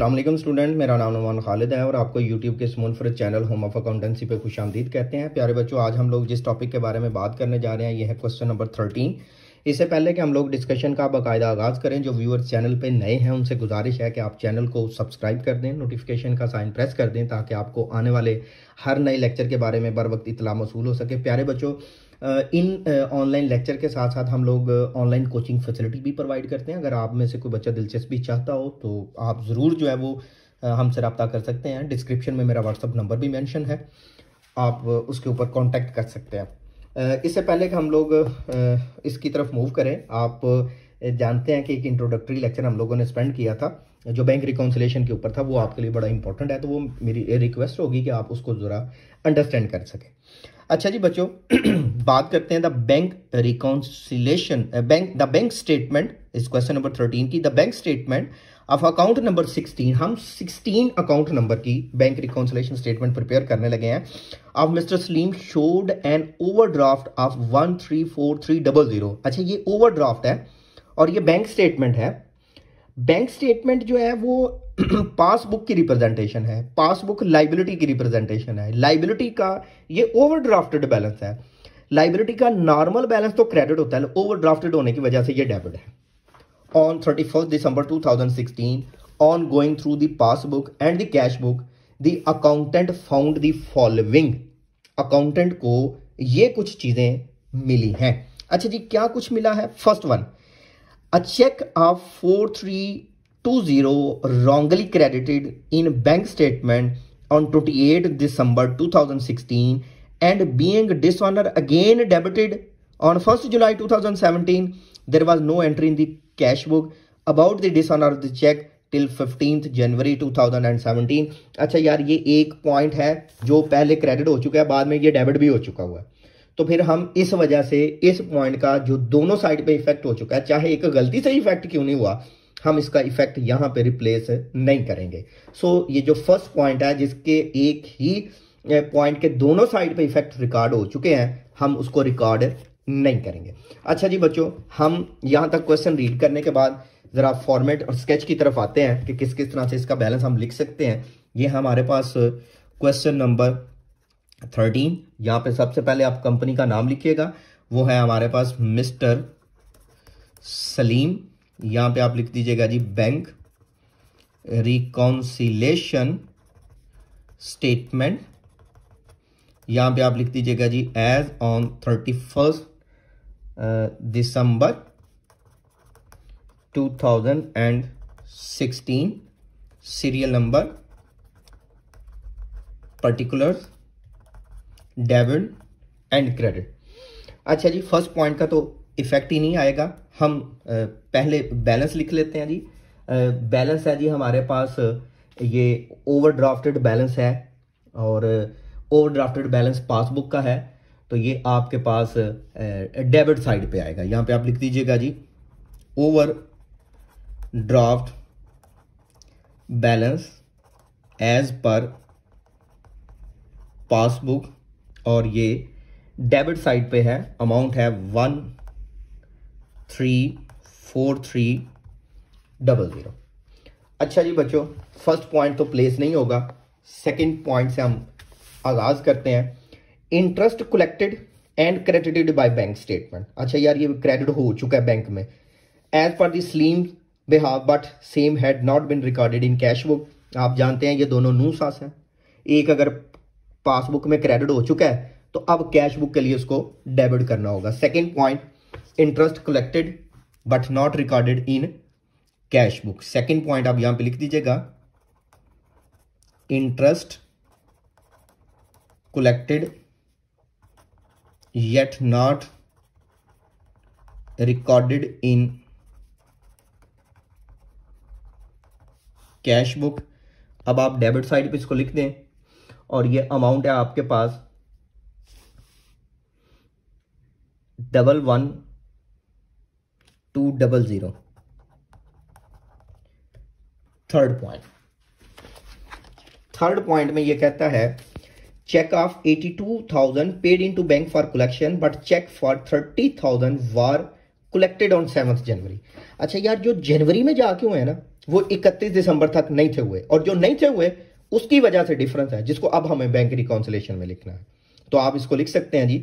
अस्सलाम वालेकुम स्टूडेंट, मेरा नाम नुमान खालिद है और आपको यूट्यूब के small for channel home of accountancy पे खुशामदीद कहते हैं। प्यारे बच्चों, आज हम लोग जिस टॉपिक के बारे में बात करने जा रहे हैं ये है क्वेश्चन नंबर 13। इससे पहले कि हम लोग डिस्कशन का बाकायदा आगाज़ करें, जो व्यूअर्स चैनल पे नए हैं उनसे गुजारिश है कि आप चैनल को सब्सक्राइब कर दें, नोटिफिकेशन का साइन प्रेस कर दें ताकि आपको आने वाले हर नए लेक्चर के बारे में बर वक्त इतला मौसूल हो सके। प्यारे बच्चों, इन ऑनलाइन लेक्चर के साथ साथ हम लोग ऑनलाइन कोचिंग फैसिलिटी भी प्रोवाइड करते हैं। अगर आप में से कोई बच्चा दिलचस्पी चाहता हो तो आप ज़रूर जो है वो हमसे रब्ता कर सकते हैं। डिस्क्रिप्शन में मेरा व्हाट्सअप नंबर भी मेंशन है, आप उसके ऊपर कांटेक्ट कर सकते हैं। इससे पहले कि हम लोग इसकी तरफ मूव करें, आप जानते हैं कि एक इंट्रोडक्टरी लेक्चर हम लोगों ने स्पेंड किया था जो बैंक रिकॉन्सिलेशन के ऊपर था, वो आपके लिए बड़ा इंपॉर्टेंट है, तो वो मेरी रिक्वेस्ट होगी कि आप उसको ज़रा अंडरस्टैंड कर सकें। अच्छा जी बच्चों, बात करते हैं the bank reconciliation the bank statement इस क्वेश्चन नंबर 13 की। The bank statement of account number 16, हम 16 अकाउंट नंबर की बैंक रिकॉन्सिलेशन स्टेटमेंट प्रिपेयर करने लगे हैं। Of mister Salim showed an overdraft of 134300। अच्छा, ये ओवरड्राफ्ट है और ये बैंक स्टेटमेंट है। बैंक स्टेटमेंट जो है वो पासबुक की रिप्रेजेंटेशन है, पासबुक लाइबिलिटी की रिप्रेजेंटेशन है। लाइबिलिटी का ये ओवरड्राफ्टेड बैलेंस है। लाइबिलिटी का नॉर्मल बैलेंस तो क्रेडिट होता है, ओवरड्राफ्टेड होने की वजह से ये डेबिट है। On 31 December 2016, on going through the passbook and the cash book, the accountant found the following. Accountant को ये कुछ चीजें मिली हैं। अच्छा जी, क्या कुछ मिला है? First one, a check of 4320 wrongly credited in bank statement on 28 December 2016 and being dishonored again debited on 1st July 2017. There was no entry in the cash book about the dishonor of the check till 15th January 2017. अच्छा यार, ये एक point है जो पहले credit हो चुका है, बाद में ये डेबिट भी हो चुका हुआ है। तो फिर हम इस वजह से इस पॉइंट का जो दोनों साइड पे इफेक्ट हो चुका है, चाहे एक गलती से इफेक्ट क्यों नहीं हुआ, हम इसका इफेक्ट यहां पे रिप्लेस नहीं करेंगे। सो ये जो फर्स्ट पॉइंट है जिसके एक ही पॉइंट के दोनों साइड पे इफेक्ट रिकॉर्ड हो चुके हैं, हम उसको रिकॉर्ड नहीं करेंगे। अच्छा जी बच्चों, हम यहां तक क्वेश्चन रीड करने के बाद जरा फॉर्मेट और स्केच की तरफ आते हैं कि किस किस तरह से इसका बैलेंस हम लिख सकते हैं। ये हमारे पास क्वेश्चन नंबर 13। यहां पे सबसे पहले आप कंपनी का नाम लिखिएगा, वो है हमारे पास मिस्टर सलीम। यहां पे आप लिख दीजिएगा जी बैंक रिकॉन्सिलेशन स्टेटमेंट। यहां पे आप लिख दीजिएगा जी as on 31 December 2016, serial number, particulars, debit and credit. अच्छा जी, फर्स्ट पॉइंट का तो इफेक्ट ही नहीं आएगा। हम पहले बैलेंस लिख लेते हैं जी। बैलेंस है जी हमारे पास, ये ओवरड्राफ्टेड बैलेंस है और ओवरड्राफ्टेड बैलेंस पासबुक का है, तो ये आपके पास डेबिट साइड पे आएगा। यहां पे आप लिख दीजिएगा जी ओवरड्राफ्ट बैलेंस एज पर पासबुक, और ये डेबिट साइड पे है। अमाउंट है 134300। अच्छा जी बच्चों, फर्स्ट पॉइंट तो प्लेस नहीं होगा। सेकंड पॉइंट से हम आगाज करते हैं। Interest collected and credited by bank statement. अच्छा यार, ये क्रेडिट हो चुका है बैंक में as per the slim behalf, but same had not been recorded in cash book. आप जानते हैं ये दोनों नू सास हैं। एक अगर पासबुक में क्रेडिट हो चुका है तो अब कैश बुक के लिए उसको डेबिट करना होगा। Second point, interest collected but not recorded in cash book. Second point आप यहां पे लिख दीजिएगा interest collected yet not recorded in cash book. अब आप डेबिट साइड पे इसको लिख दें और ये अमाउंट है आपके पास 11200। थर्ड पॉइंट में ये कहता है cheque of 82,000 paid into bank for collection but cheque for 30,000 were collected on 7th January. अच्छा यार, जो जनवरी में जाके हुए हैं ना वो 31 दिसंबर तक नहीं थे हुए, और जो नहीं थे हुए उसकी वजह से डिफरेंस है, जिसको अब हमें बैंक रिकॉन्सिलेशन में लिखना है। तो आप इसको लिख सकते हैं जी,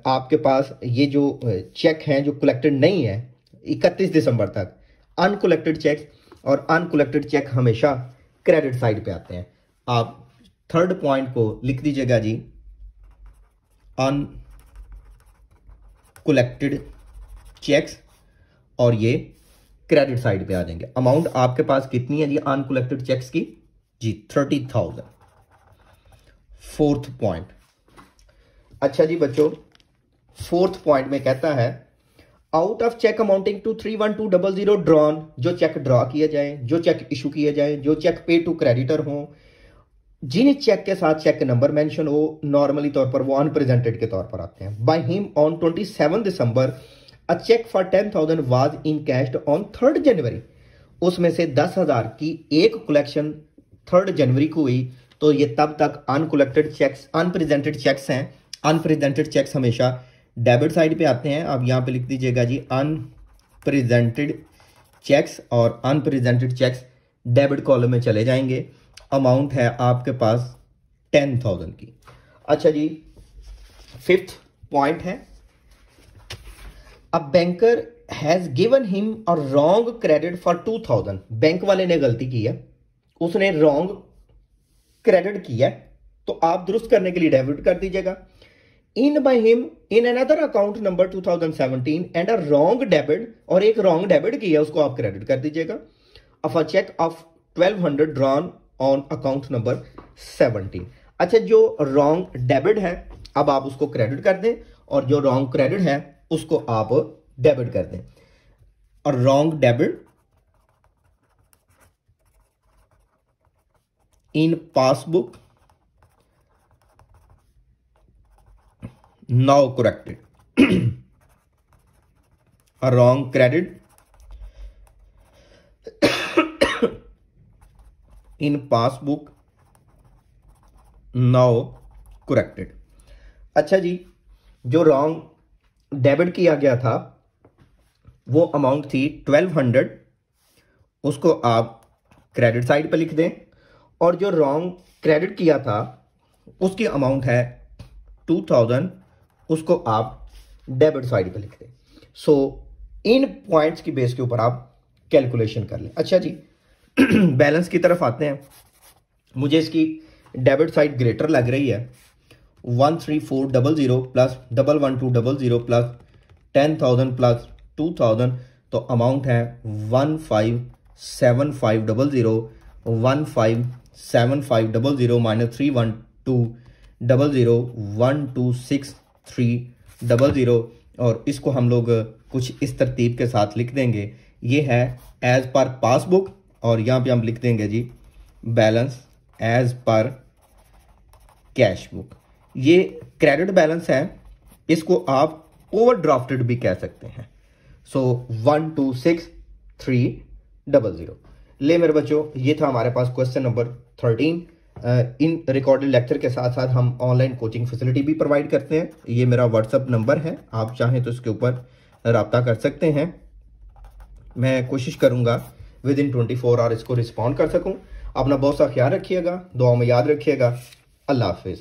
आपके पास ये जो चेक हैं जो कलेक्टेड नहीं है 31 दिसंबर तक, अनकलेक्टेड चेक, और अनकलेक्टेड चेक हमेशा क्रेडिट साइड पे आते हैं। आप थर्ड पॉइंट को लिख दीजिएगा जी, अनकलेक्टेड चेक्स, और ये क्रेडिट साइड पे आ जाएंगे। अमाउंट आपके पास कितनी है जी अनकलेक्टेड चेक्स की जी? 30,000। फोर्थ पॉइंट, अच्छा जी बच्चों, फोर्थ पॉइंट में कहता है out of cheque amounting to 31200 drawn, जो चेक ड्रॉ किए जाए, जो चेक इशू किए जाए, जो चेक पे टू क्रेडिटर हो, जिन चेक के साथ चेक नंबर मेंशन हो, नॉर्मली तौर पर वो अनप्रेजेंटेड के तौर पर आते हैं। By him on 27 December a cheque for 10,000 was encashed on 3 January. उसमें से 10,000 की एक कलेक्शन 3 जनवरी को हुई, तो ये तब तक अनकलेक्टेड चेक्स, अनप्रेजेंटेड चेक्स हैं। अनप्रेजेंटेड चेक्स हमेशा डेबिट साइड पे आते हैं। आप यहाँ पे लिख दीजिएगा जी अनप्रेजेंटेड चेक्स, और अनप्रेजेंटेड चेक्स डेबिट कॉलम में चले जाएंगे। अमाउंट है आपके पास 10,000 की। अच्छा जी, फिफ्थ पॉइंट है, a banker has given him a wrong credit for 2,000। Bank वाले ने गलती की है, उसने रॉन्ग क्रेडिट किया है, तो आप दुरुस्त करने के लिए डेबिट कर दीजिएगा। In by him in another account number 2017 and a wrong debit, और एक रॉन्ग डेबिट किया उसको आप क्रेडिट कर दीजिएगा। Of a cheque of 1200 drawn on account number 17। अच्छा, जो रॉन्ग डेबिट है अब आप उसको क्रेडिट कर दें, और जो रॉन्ग क्रेडिट है उसको आप डेबिट कर दें। और wrong debit in passbook now corrected, a wrong credit in passbook now corrected। अच्छा जी, जो रॉन्ग डेबिट किया गया था वो अमाउंट थी 1200, उसको आप क्रेडिट साइड पे लिख दें, और जो रॉन्ग क्रेडिट किया था उसकी अमाउंट है 2000, उसको आप डेबिट साइड पे लिख दें। सो इन पॉइंट्स की बेस के ऊपर आप कैलकुलेशन कर लें। अच्छा जी, बैलेंस की तरफ आते हैं। मुझे इसकी डेबिट साइड ग्रेटर लग रही है, 13400 प्लस 11200 प्लस 10,000 प्लस 2,000, तो अमाउंट है 157500, 157500 माइनस 31200, 126300, और इसको हम लोग कुछ इस तरतीब के साथ लिख देंगे। ये है एज पर पासबुक, और यहाँ पे हम लिख देंगे जी बैलेंस एज पर कैश बुक। ये क्रेडिट बैलेंस है, इसको आप ओवरड्राफ्टेड भी कह सकते हैं। सो 126300। ले मेरे बच्चों, ये था हमारे पास क्वेश्चन नंबर 13। इन रिकॉर्डेड लेक्चर के साथ साथ हम ऑनलाइन कोचिंग फैसिलिटी भी प्रोवाइड करते हैं। ये मेरा व्हाट्सअप नंबर है, आप चाहें तो इसके ऊपर रब्ता कर सकते हैं। मैं कोशिश करूंगा विद इन 24 आवर इसको रिस्पॉन्ड कर सकूं। अपना बहुत सा ख्याल रखिएगा, दुआ में याद रखिएगा। अल्लाह हाफिज़।